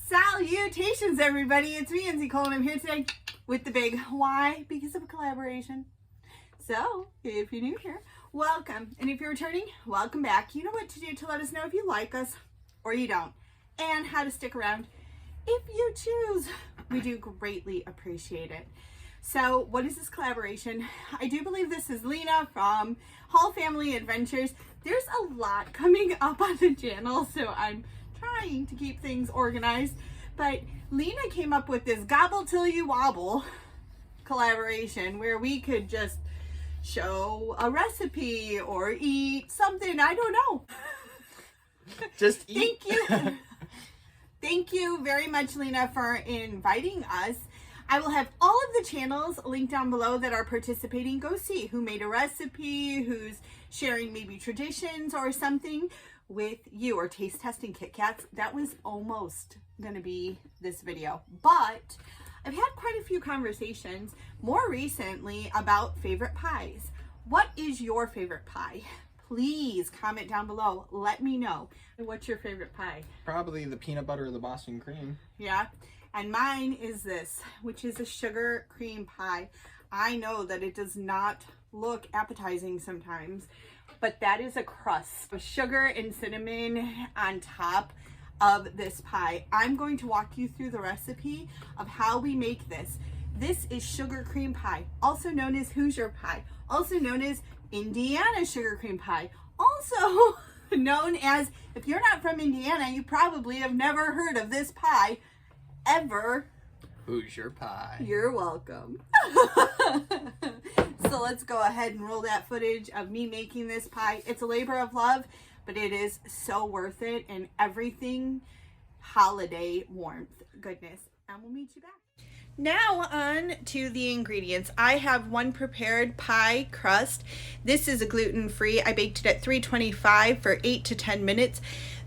Salutations, everybody. It's me, NZ Cole, and I'm here today with the big why, because of a collaboration. So, if you're new here, welcome. And if you're returning, welcome back. You know what to do to let us know if you like us or you don't, and how to stick around if you choose. We do greatly appreciate it. So, what is this collaboration? I do believe this is Lena from Hall Family Adventures. There's a lot coming up on the channel, so I'm trying to keep things organized, but Lena came up with this Gobble Till You Wobble collaboration where we could just show a recipe or eat something. I don't know. Just eat. Thank you. Thank you very much, Lena, for inviting us. I will have all of the channels linked down below that are participating. Go see who made a recipe, who's sharing maybe traditions or something with you, or taste testing Kit Kats. That was almost gonna be this video, but I've had quite a few conversations more recently about favorite pies. What is your favorite pie? Please comment down below. Let me know. What's your favorite pie? Probably the peanut butter or the Boston cream. Yeah, and mine is this, which is a sugar cream pie. I know that it does not look appetizing sometimes, but that is a crust of sugar and cinnamon on top of this pie. I'm going to walk you through the recipe of how we make this. This is sugar cream pie, also known as Hosier pie, also known as Indiana sugar cream pie, also known as, if you're not from Indiana, you probably have never heard of this pie ever. Hosier pie. You're welcome. So let's go ahead and roll that footage of me making this pie. It's a labor of love, but it is so worth it, and everything holiday warmth goodness. And we'll meet you back. Now on to the ingredients. I have one prepared pie crust. This is a gluten-free. I baked it at 325 for 8 to 10 minutes.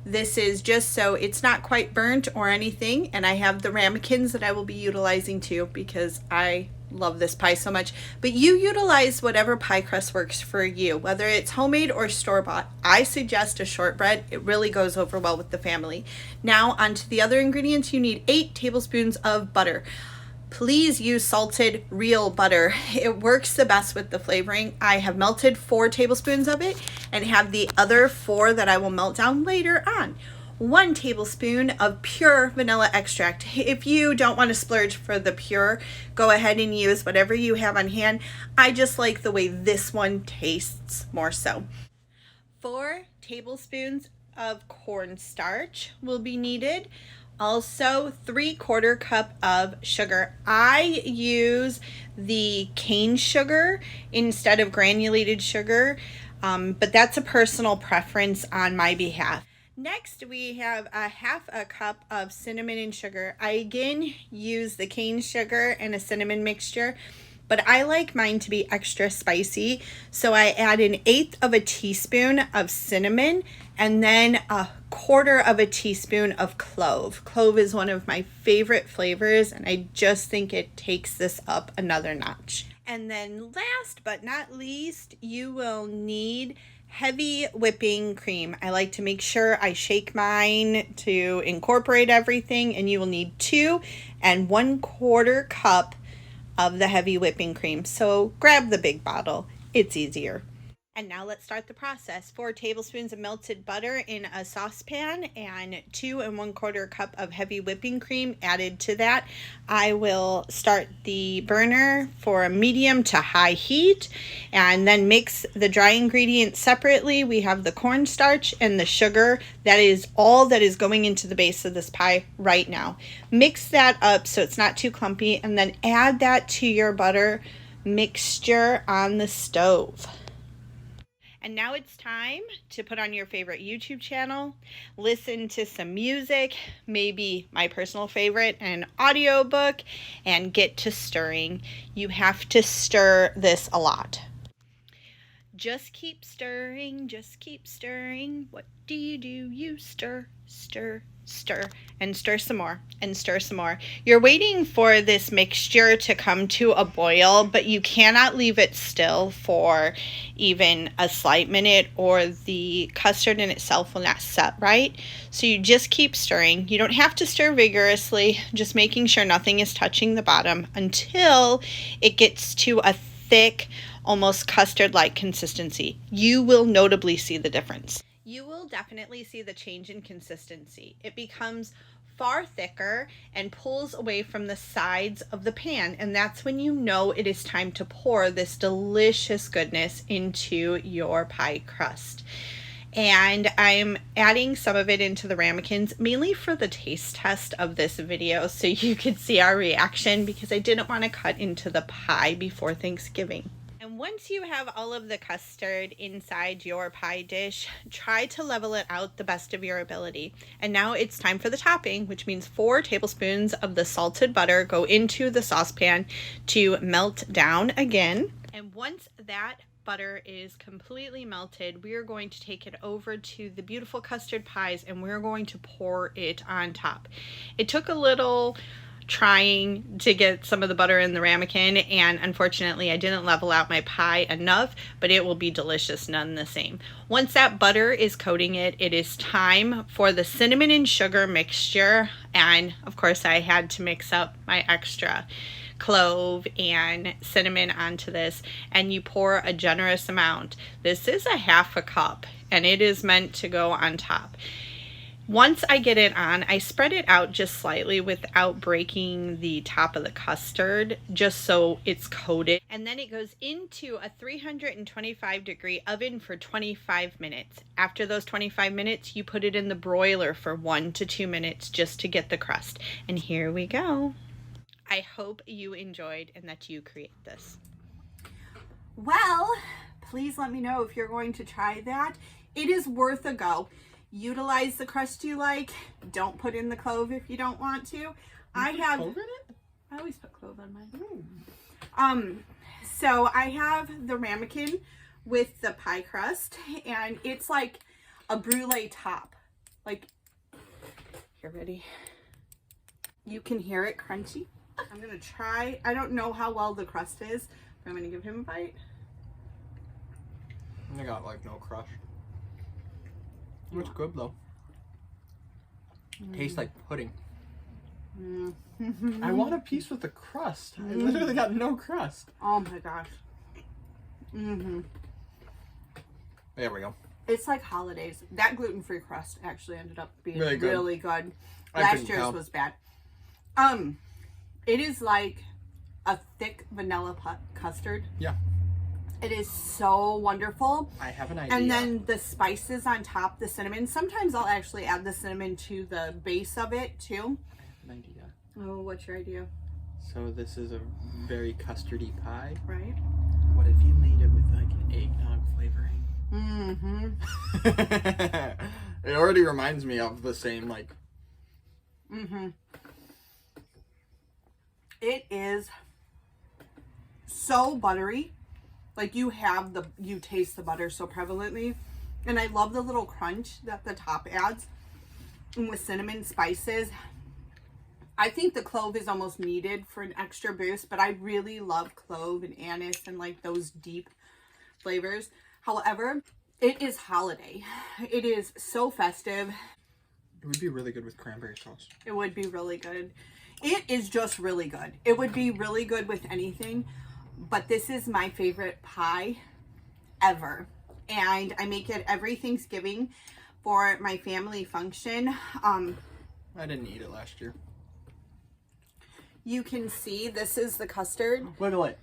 This is just so it's not quite burnt or anything, and I have the ramekins that I will be utilizing too because I love this pie so much. But you utilize whatever pie crust works for you, whether it's homemade or store-bought. I suggest a shortbread. It really goes over well with the family. Now onto the other ingredients. You need 8 tablespoons of butter. Please use salted real butter. It works the best with the flavoring. I have melted 4 tablespoons of it and have the other 4 that I will melt down later on. 1 tablespoon of pure vanilla extract. If you don't want to splurge for the pure, go ahead and use whatever you have on hand. I just like the way this one tastes more so. 4 tablespoons of cornstarch will be needed. Also, 3/4 cup of sugar. I use the cane sugar instead of granulated sugar, but that's a personal preference on my behalf. Next, we have a 1/2 cup of cinnamon and sugar. I again use the cane sugar and a cinnamon mixture, but I like mine to be extra spicy, so I add 1/8 teaspoon of cinnamon and then 1/4 teaspoon of clove. Clove is one of my favorite flavors, and I just think it takes this up another notch. And then last but not least, you will need heavy whipping cream. I like to make sure I shake mine to incorporate everything, and you will need 2 and 1/4 cup of the heavy whipping cream. So grab the big bottle. It's easier. And now let's start the process. 4 tablespoons of melted butter in a saucepan and 2 and 1/4 cup of heavy whipping cream added to that. I will start the burner for a medium to high heat and then mix the dry ingredients separately. We have the cornstarch and the sugar. That is all that is going into the base of this pie right now. Mix that up so it's not too clumpy, and then add that to your butter mixture on the stove. And now it's time to put on your favorite YouTube channel, listen to some music, maybe my personal favorite, an audiobook, and get to stirring. You have to stir this a lot. Just keep stirring, just keep stirring. What do? You stir, stir, stir, and stir some more, and stir some more. You're waiting for this mixture to come to a boil, but you cannot leave it still for even a slight minute, or the custard in itself will not set right. So you just keep stirring. You don't have to stir vigorously, just making sure nothing is touching the bottom until it gets to a thick, almost custard-like consistency. You will notably see the difference. You will definitely see the change in consistency. It becomes far thicker and pulls away from the sides of the pan, and that's when you know it is time to pour this delicious goodness into your pie crust. And I'm adding some of it into the ramekins, mainly for the taste test of this video, so you could see our reaction, because I didn't want to cut into the pie before Thanksgiving. And once you have all of the custard inside your pie dish, try to level it out the best of your ability. And now it's time for the topping, which means 4 tablespoons of the salted butter go into the saucepan to melt down again. And once that butter is completely melted, we are going to take it over to the beautiful custard pies, and we're going to pour it on top. It took a little trying to get some of the butter in the ramekin, and unfortunately I didn't level out my pie enough, but it will be delicious none the same. Once that butter is coating it, it is time for the cinnamon and sugar mixture, and of course I had to mix up my extra clove and cinnamon onto this, and you pour a generous amount. This is a half a cup, and it is meant to go on top. Once I get it on, I spread it out just slightly without breaking the top of the custard, just so it's coated. And then it goes into a 325-degree oven for 25 minutes. After those 25 minutes, you put it in the broiler for 1 to 2 minutes just to get the crust. And here we go. I hope you enjoyed and that you create this. Well, please let me know if you're going to try that. It is worth a go. Utilize the crust you like. Don't put in the clove if you don't want to. I always put clove on mine. So I have the ramekin with the pie crust, and it's like a brulee top. Like, you're ready. You can hear it crunchy. I'm gonna try. I don't know how well the crust is, but I'm gonna give him a bite. I got like no crush. It's good though. Tastes like pudding. I want a piece with the crust. I literally got no crust. Oh my gosh. There we go. It's like holidays. That gluten-free crust actually ended up being Really good. really good. Last year's was bad. It is like a thick vanilla custard. Yeah. It is so wonderful. I have an idea. And then the spices on top, the cinnamon. Sometimes I'll actually add the cinnamon to the base of it too. I have an idea. Oh, what's your idea? So this is a very custardy pie. Right? What if you made it with like an eggnog flavoring? It already reminds me of the same like. It is so buttery. Like you taste the butter so prevalently. And I love the little crunch that the top adds. And with cinnamon spices. I think the clove is almost needed for an extra boost, but I really love clove and anise and like those deep flavors. However, it is holiday. It is so festive. It would be really good with cranberry sauce. It would be really good. It is just really good. It would be really good with anything, but this is my favorite pie ever. And I make it every Thanksgiving for my family function. I didn't eat it last year. You can see this is the custard. Wiggle it.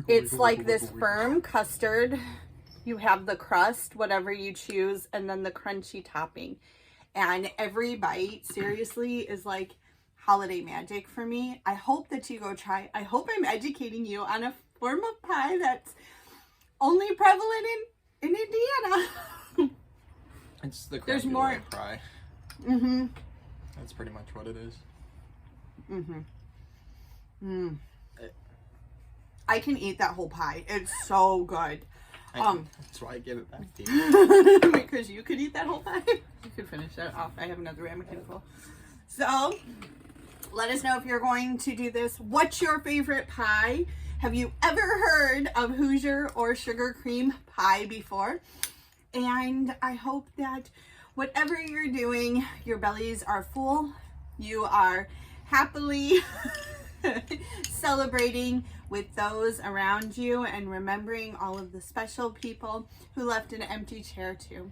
It's like this firm custard. You have the crust, whatever you choose, and then the crunchy topping. And every bite, seriously, is like holiday magic for me. I hope that you go try. I hope I'm educating you on a form of pie that's only prevalent in Indiana. It's the There's creme more pie. That's pretty much what it is. I can eat that whole pie. It's so good. That's why I gave it back to you. Because you could eat that whole pie. You could finish that off. I have another ramekin full. So, let us know if you're going to do this. What's your favorite pie? Have you ever heard of Hosier or sugar cream pie before? And I hope that whatever you're doing, your bellies are full. You are happily celebrating with those around you and remembering all of the special people who left an empty chair too.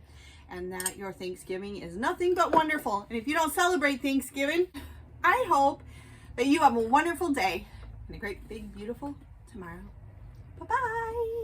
And that your Thanksgiving is nothing but wonderful. And if you don't celebrate Thanksgiving, I hope that you have a wonderful day and a great, big, beautiful tomorrow. Bye-bye.